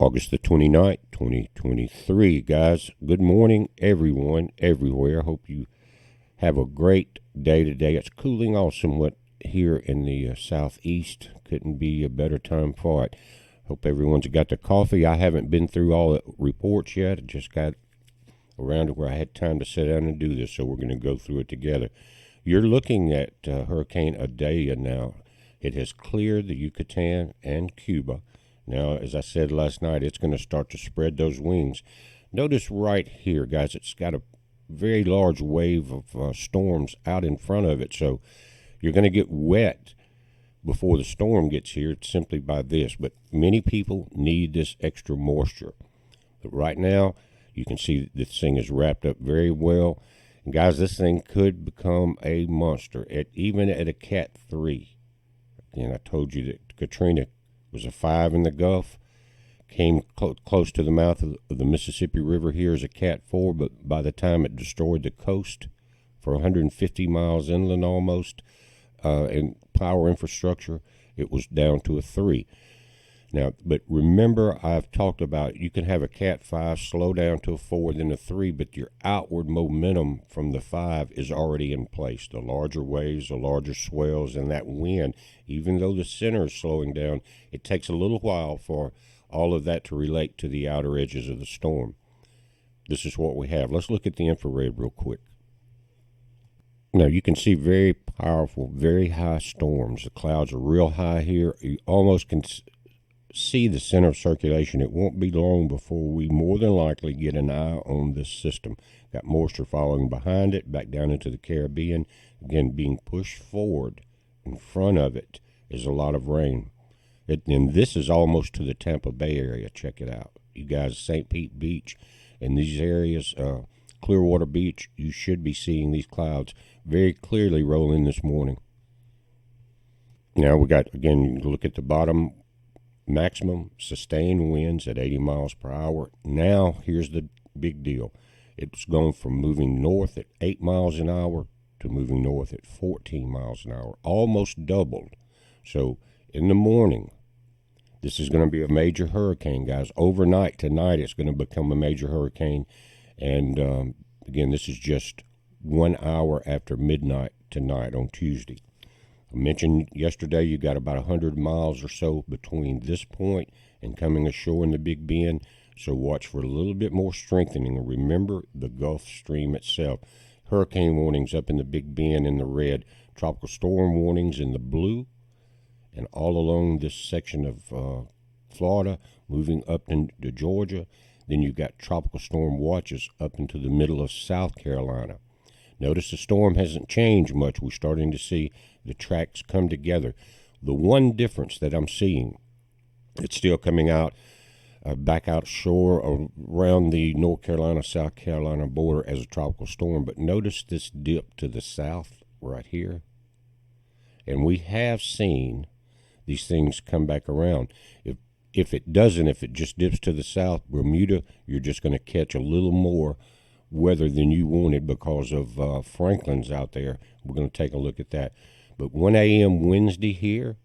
August the 29th, 2023. Guys, good morning, everyone, everywhere. Hope you have a great day today. It's cooling off somewhat here in the southeast. Couldn't be a better time for it. Hope everyone's got their coffee. I haven't been through all the reports yet. I just got around to where I had time to sit down and do this, so we're going to go through it together. You're looking at Hurricane Idalia now. It has cleared the Yucatan and Cuba. Now, as I said last night, it's going to start to spread those wings. Notice right here, guys, it's got a very large wave of storms out in front of it. So you're going to get wet before the storm gets here simply by this. But many people need this extra moisture. But right now, you can see this thing is wrapped up very well. And guys, this thing could become a monster, even at a Cat 3. Again, I told you that Katrina was a 5 in the Gulf, came close to the mouth of the Mississippi River here as a Cat 4, but by the time it destroyed the coast for 150 miles inland almost, and power infrastructure, it was down to a 3. Now, but remember, I've talked about you can have a Cat 5 slow down to a 4, then a 3, but your outward momentum from the 5 is already in place. The larger waves, the larger swells, and that wind, even though the center is slowing down, it takes a little while for all of that to relate to the outer edges of the storm. This is what we have. Let's look at the infrared real quick. Now, you can see very powerful, very high storms. The clouds are real high here. You almost can see the center of circulation. It won't be long before we more than likely get an eye on this system. Got moisture following behind it, back down into the Caribbean. Again, being pushed forward in front of it is a lot of rain. And this is almost to the Tampa Bay area. Check it out. You guys, St. Pete Beach and these areas, Clearwater Beach, you should be seeing these clouds very clearly roll in this morning. Now we got, again, you can look at the bottom, maximum sustained winds at 80 miles per hour. Now, here's the big deal. It's going from moving north at 8 miles an hour to moving north at 14 miles an hour, almost doubled. So in the morning, this is going to be a major hurricane, guys. Overnight, tonight, it's going to become a major hurricane. And again, this is just 1 hour after midnight tonight on Tuesday. I mentioned yesterday you got about 100 miles or so between this point and coming ashore in the Big Bend, so watch for a little bit more strengthening. Remember the Gulf Stream itself. Hurricane warnings up in the Big Bend in the red, tropical storm warnings in the blue, and all along this section of Florida, moving up into Georgia. Then you've got tropical storm watches up into the middle of South Carolina. Notice the storm hasn't changed much. We're starting to see the tracks come together. The one difference that I'm seeing, it's still coming out back out shore around the North Carolina-South Carolina border as a tropical storm. But notice this dip to the south right here. And we have seen these things come back around. If it doesn't, if it just dips to the south, Bermuda, you're just going to catch a little more weather than you wanted because of Franklin's out there. We're going to take a look at that. But 1 a.m. Wednesday here,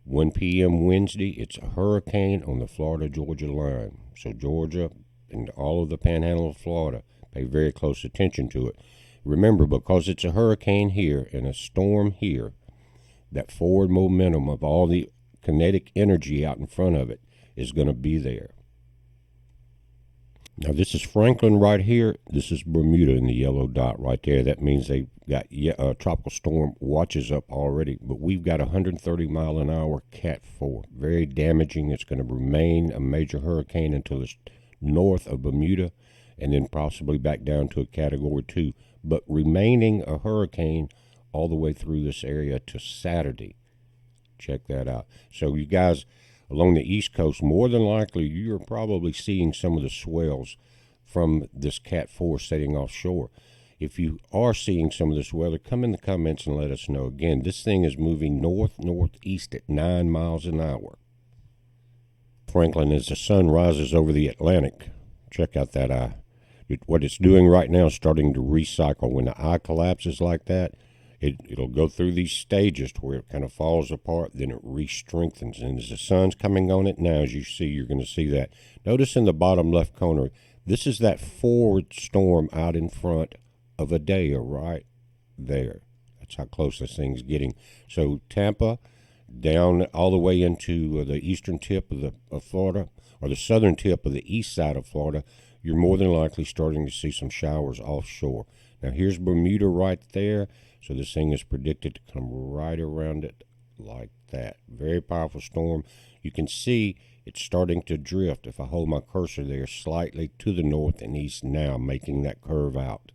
1 p.m. Wednesday, it's a hurricane on the Florida-Georgia line. So Georgia and all of the panhandle of Florida, pay very close attention to it. Remember, because it's a hurricane here and a storm here, that forward momentum of all the kinetic energy out in front of it is going to be there. Now, this is Franklin right here. This is Bermuda in the yellow dot right there. That means they've got tropical storm watches up already. But we've got 130 mile an hour Cat 4. Very damaging. It's going to remain a major hurricane until it's north of Bermuda and then possibly back down to a Category 2. But remaining a hurricane all the way through this area to Saturday. Check that out. So you guys along the East Coast, more than likely, you're probably seeing some of the swells from this Cat 4 setting offshore. If you are seeing some of this weather, come in the comments and let us know. Again, this thing is moving north-northeast at 9 miles an hour. Franklin, as the sun rises over the Atlantic, check out that eye. What it's doing right now is starting to recycle. When the eye collapses like that, It'll go through these stages to where it kind of falls apart, then it re-strengthens. And as the sun's coming on it now, as you see, you're going to see that. Notice in the bottom left corner, this is that forward storm out in front of Idalia right there. That's how close this thing's getting. So Tampa down all the way into the eastern tip of Florida, or the southern tip of the east side of Florida, you're more than likely starting to see some showers offshore. Now here's Bermuda right there, so this thing is predicted to come right around it like that. Very powerful storm. You can see it's starting to drift. If I hold my cursor there, slightly to the north and east now, making that curve out.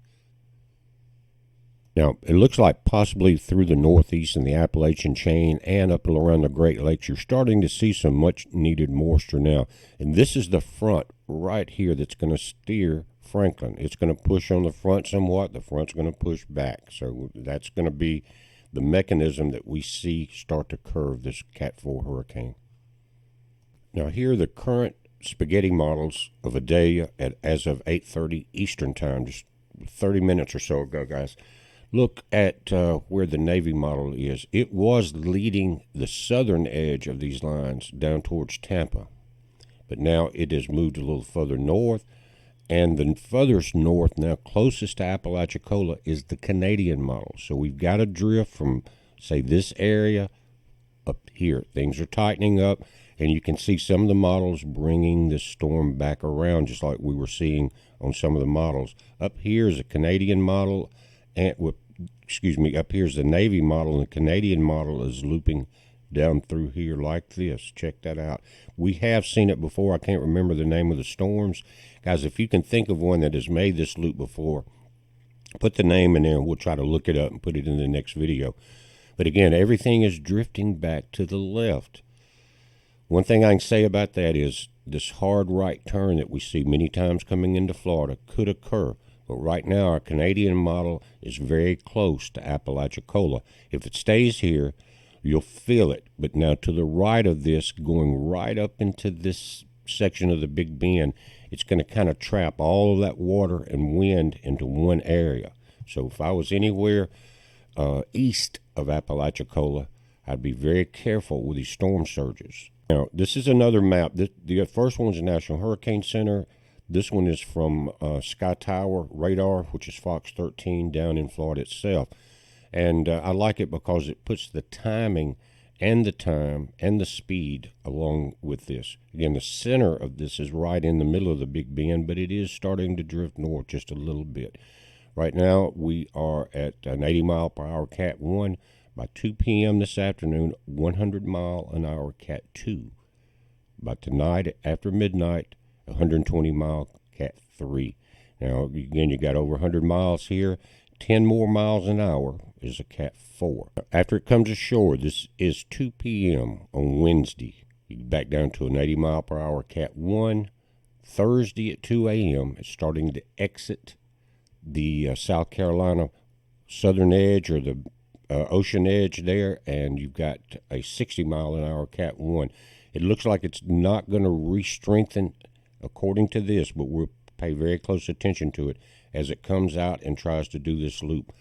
Now, it looks like possibly through the northeast and the Appalachian chain and up around the Great Lakes, you're starting to see some much-needed moisture now. And this is the front right here that's going to steer Franklin. It's going to push on the front somewhat. The front's going to push back. So that's going to be the mechanism that we see start to curve this Cat 4 hurricane. Now, here are the current spaghetti models of Idalia as of 8:30 Eastern Time, just 30 minutes or so ago, guys. Look at where the Navy model is. It was leading the southern edge of these lines down towards Tampa, but now it has moved a little further north, and the furthest north now, closest to Apalachicola, is the Canadian model. So we've got a drift from, say, this area up here. Things are tightening up, and you can see some of the models bringing the storm back around, just like we were seeing on some of the models. Up here is a Canadian model, and up here is the Navy model, and the Canadian model is looping down through here like this. Check that out. We have seen it before. I can't remember the name of the storms. Guys, if you can think of one that has made this loop before, put the name in there and we'll try to look it up and put it in the next video. But again, everything is drifting back to the left. One thing I can say about that is this hard right turn that we see many times coming into Florida could occur. But right now, our Canadian model is very close to Apalachicola. If it stays here, you'll feel it. But now to the right of this, going right up into this section of the Big Bend, it's going to kind of trap all of that water and wind into one area. So if I was anywhere east of Apalachicola, I'd be very careful with these storm surges. Now, this is another map. The first one's the National Hurricane Center. This one is from Sky Tower Radar, which is Fox 13 down in Florida itself. And I like it because it puts the timing and the time and the speed along with this. Again, the center of this is right in the middle of the Big Bend, but it is starting to drift north just a little bit. Right now, we are at an 80-mile-per-hour Cat 1. By 2 p.m. this afternoon, 100-mile-an-hour Cat 2. By tonight, after midnight, 120-mile Cat 3. Now, again, you got over 100 miles here. 10 more miles an hour is a Cat 4. After it comes ashore, this is 2 p.m. on Wednesday. You get back down to an 80-mile-per-hour Cat 1. Thursday at 2 a.m., it's starting to exit the South Carolina southern edge, or the ocean edge there, and you've got a 60-mile-an-hour Cat 1. It looks like it's not going to re-strengthen according to this, but we'll pay very close attention to it as it comes out and tries to do this loop.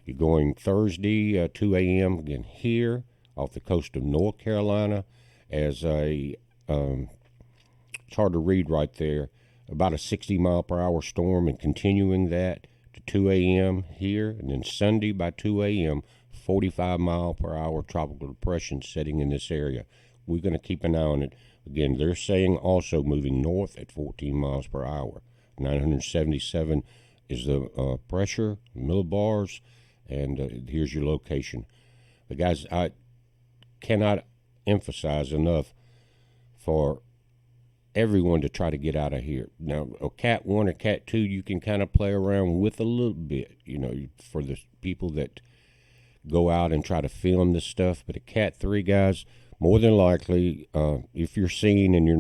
You're going Thursday, 2 a.m., again here off the coast of North Carolina as a, it's hard to read right there, about a 60-mile-per-hour storm, and continuing that to 2 a.m. here, and then Sunday by 2 a.m., 45-mile-per-hour tropical depression setting in this area. We're going to keep an eye on it. Again, they're saying also moving north at 14 miles per hour. 977 is the pressure, millibars, and here's your location. But guys, I cannot emphasize enough for everyone to try to get out of here. Now, a Cat 1 or Cat 2, you can kind of play around with a little bit, you know, for the people that go out and try to film this stuff. But a Cat 3, guys, more than likely, if you're seeing and you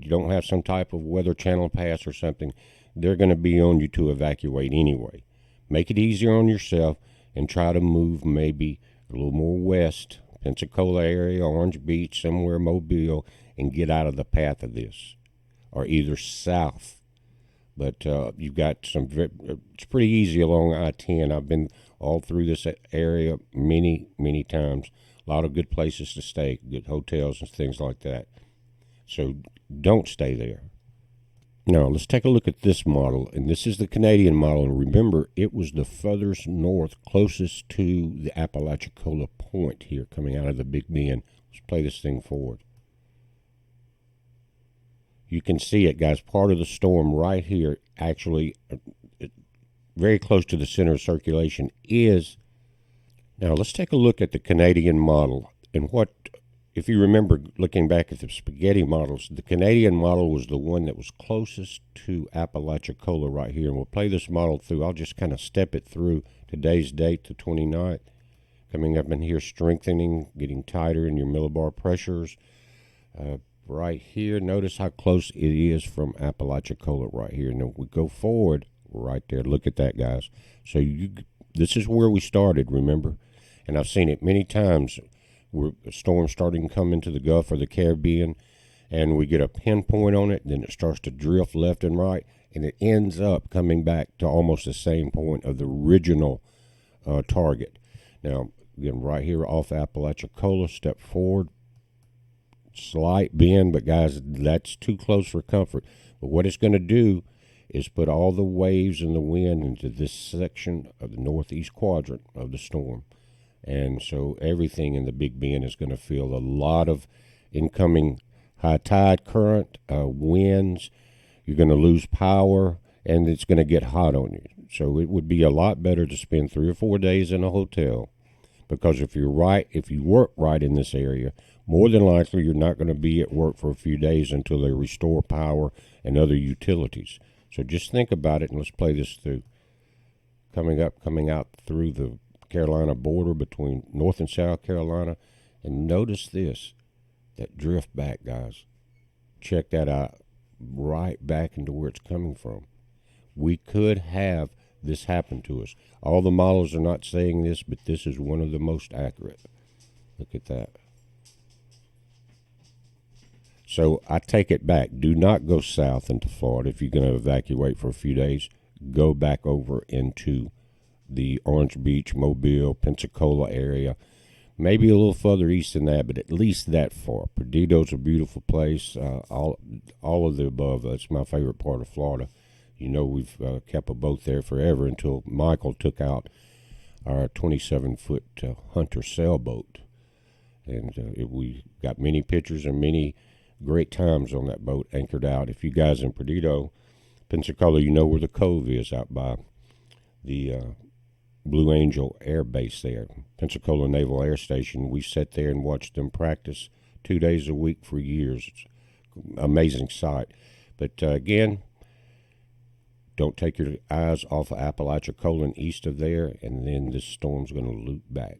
don't have some type of Weather Channel pass or something, they're going to be on you to evacuate anyway. Make it easier on yourself and try to move maybe a little more west, Pensacola area, Orange Beach, somewhere Mobile, and get out of the path of this, or either south. But you've got it's pretty easy along I-10. I've been all through this area many times. A lot of good places to stay, good hotels and things like that. So don't stay there. Now, let's take a look at this model, and this is the Canadian model. And remember, it was the furthest north, closest to the Apalachicola Point here, coming out of the Big Bend. Let's play this thing forward. You can see it, guys. Part of the storm right here, actually very close to the center of circulation, is... Now, let's take a look at the Canadian model. And what, if you remember looking back at the spaghetti models, the Canadian model was the one that was closest to Apalachicola right here. And we'll play this model through. I'll just kind of step it through today's date, the 29th. Coming up in here, strengthening, getting tighter in your millibar pressures. Right here, notice how close it is from Apalachicola right here. Now, we go forward right there. Look at that, guys. So this is where we started, remember? And I've seen it many times where a storm starting to come into the Gulf or the Caribbean, and we get a pinpoint on it, then it starts to drift left and right, and it ends up coming back to almost the same point of the original target. Now, again, right here off Apalachicola, step forward, slight bend, but guys, that's too close for comfort. But what it's going to do is put all the waves and the wind into this section of the northeast quadrant of the storm. And so everything in the Big Bend is going to feel a lot of incoming high tide current, winds. You're going to lose power, and it's going to get hot on you. So it would be a lot better to spend 3 or 4 days in a hotel, because if you work right in this area, more than likely you're not going to be at work for a few days until they restore power and other utilities. So just think about it, and let's play this through. Coming out through the Carolina border between North and South Carolina. And notice this, that drift back, guys. Check that out, right back into where it's coming from. We could have this happen to us. All the models are not saying this, but this is one of the most accurate. Look at that. So I take it back. Do not go south into Florida if you're going to evacuate for a few days. Go back over into the Orange Beach, Mobile, Pensacola area. Maybe a little further east than that, but at least that far. Perdito's a beautiful place. All of the above. That's my favorite part of Florida. You know, we've kept a boat there forever until Michael took out our 27-foot Hunter sailboat. And we got many pictures and many great times on that boat anchored out. If you guys in Perdito, Pensacola, you know where the Cove is out by the Blue Angel Air Base there, Pensacola Naval Air Station. We sat there and watched them practice 2 days a week for years. It's an amazing sight. But again, don't take your eyes off of Apalachicola and east of there, and then this storm's going to loop back.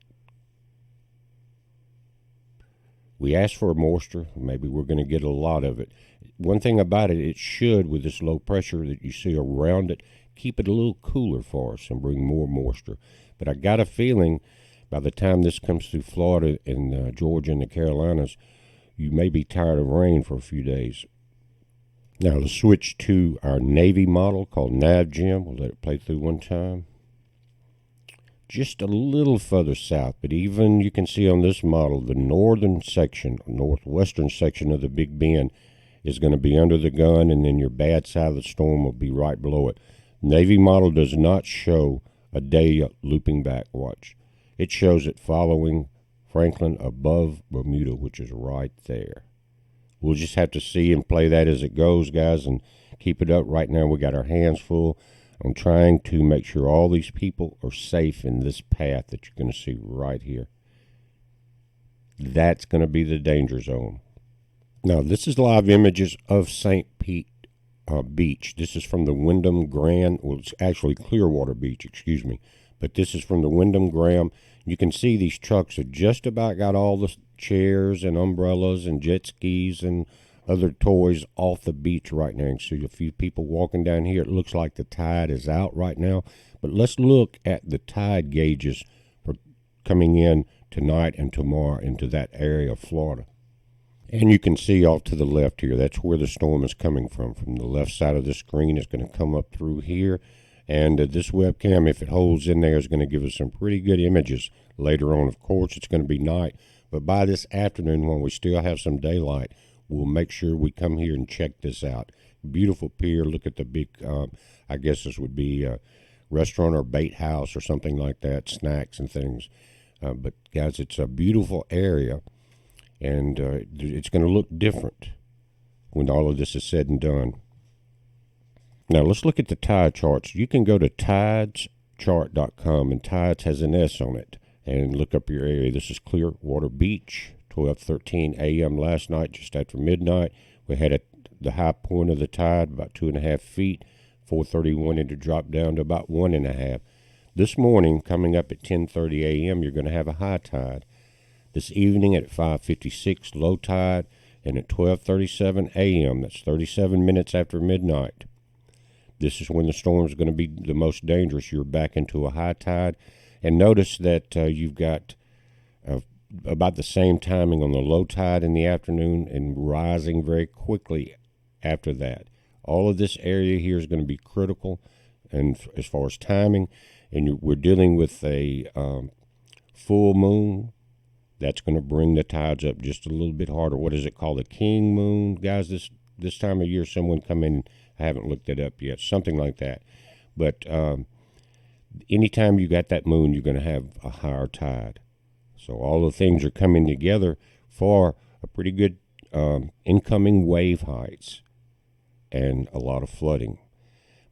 We asked for moisture. Maybe we're going to get a lot of it. One thing about it should, with this low pressure that you see around it, keep it a little cooler for us and bring more moisture. But I got a feeling by the time this comes through Florida and Georgia and the Carolinas, you may be tired of rain for a few days. Now let's switch to our Navy model called NAVGEM. We'll let it play through one time. Just a little further south, but even you can see on this model, the northwestern section of the Big Bend is going to be under the gun, and then your bad side of the storm will be right below it. Navy model does not show a day looping back. Watch. It shows it following Franklin above Bermuda, which is right there. We'll just have to see and play that as it goes, guys, and keep it up. Right now we got our hands full on trying to make sure all these people are safe in this path that you're going to see right here. That's going to be the danger zone. Now, this is live images of St. Pete Beach. This is from the Wyndham Grand. Well, it's actually Clearwater Beach, excuse me. But this is from the Wyndham Grand. You can see these trucks have just about got all the chairs and umbrellas and jet skis and other toys off the beach right now. You can see a few people walking down here. It looks like the tide is out right now. But let's look at the tide gauges for coming in tonight and tomorrow into that area of Florida. And you can see off to the left here, that's where the storm is coming from. From the left side of the screen, it's going to come up through here. And this webcam, if it holds in there, is going to give us some pretty good images later on. Of course, it's going to be night, but by this afternoon, when we still have some daylight, we'll make sure we come here and check this out. Beautiful pier. Look at the big, I guess this would be a restaurant or bait house or something like that, snacks and things. But guys, it's a beautiful area, and it's going to look different when all of this is said and done. Now let's look at the tide charts. You can go to tideschart.com, and tides has an S on it, and look up your area. This is Clearwater Beach, 12:13 a.m. last night, just after midnight. We had the high point of the tide about 2.5 feet. 4:31 it had dropped down to about 1.5. This morning, coming up at 10:30 a.m., you're going to have a high tide. This evening at 5:56, low tide, and at 12:37 a.m., that's 37 minutes after midnight. This is when the storm is going to be the most dangerous. You're back into a high tide. And notice that you've got about the same timing on the low tide in the afternoon and rising very quickly after that. All of this area here is going to be critical, and as far as timing, and we're dealing with a full moon. That's going to bring the tides up just a little bit harder. What is it called? A king moon? Guys, this time of year, someone come in, I haven't looked it up yet, something like that. But anytime you got that moon, you're going to have a higher tide. So all the things are coming together for a pretty good incoming wave heights and a lot of flooding.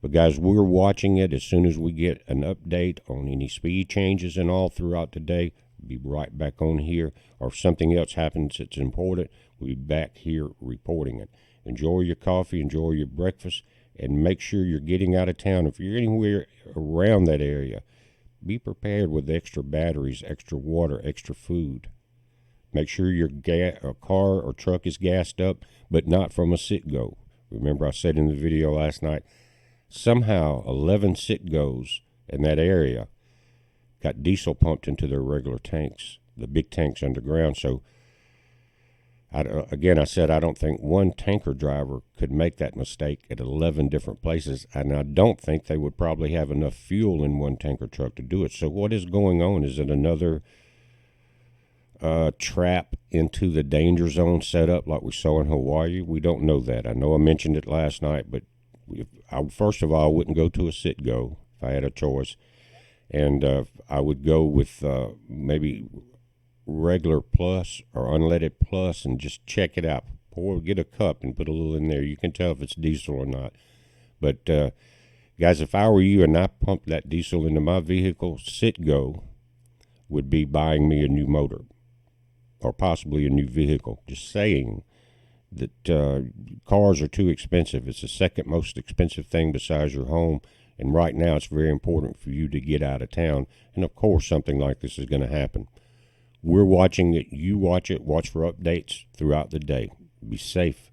But guys, we're watching it. As soon as we get an update on any speed changes and all throughout the day, we'll be right back on here. Or if something else happens that's important, we'll be back here reporting it. Enjoy your coffee, enjoy your breakfast, and make sure you're getting out of town. If you're anywhere around that area, be prepared with extra batteries, extra water, extra food. Make sure your car or truck is gassed up, but not from a sit-go. Remember I said in the video last night, somehow 11 sit-goes in that area got diesel pumped into their regular tanks, the big tanks underground. So I said I don't think one tanker driver could make that mistake at 11 different places, and I don't think they would probably have enough fuel in one tanker truck to do it. So what is going on? Is it another trap into the danger zone setup like we saw in Hawaii? We don't know that. I know I mentioned it last night, but first of all, I wouldn't go to a sit-go if I had a choice, and I would go with maybe regular plus or unleaded plus and just check it out. Get a cup and put a little in there. You can tell if it's diesel or not. But guys, if I were you and I pumped that diesel into my vehicle, sit-go would be buying me a new motor or possibly a new vehicle. Just saying that cars are too expensive. It's the second most expensive thing besides your home, and right now it's very important for you to get out of town, and of course something like this is going to happen. We're watching it. You watch it. Watch for updates throughout the day. Be safe.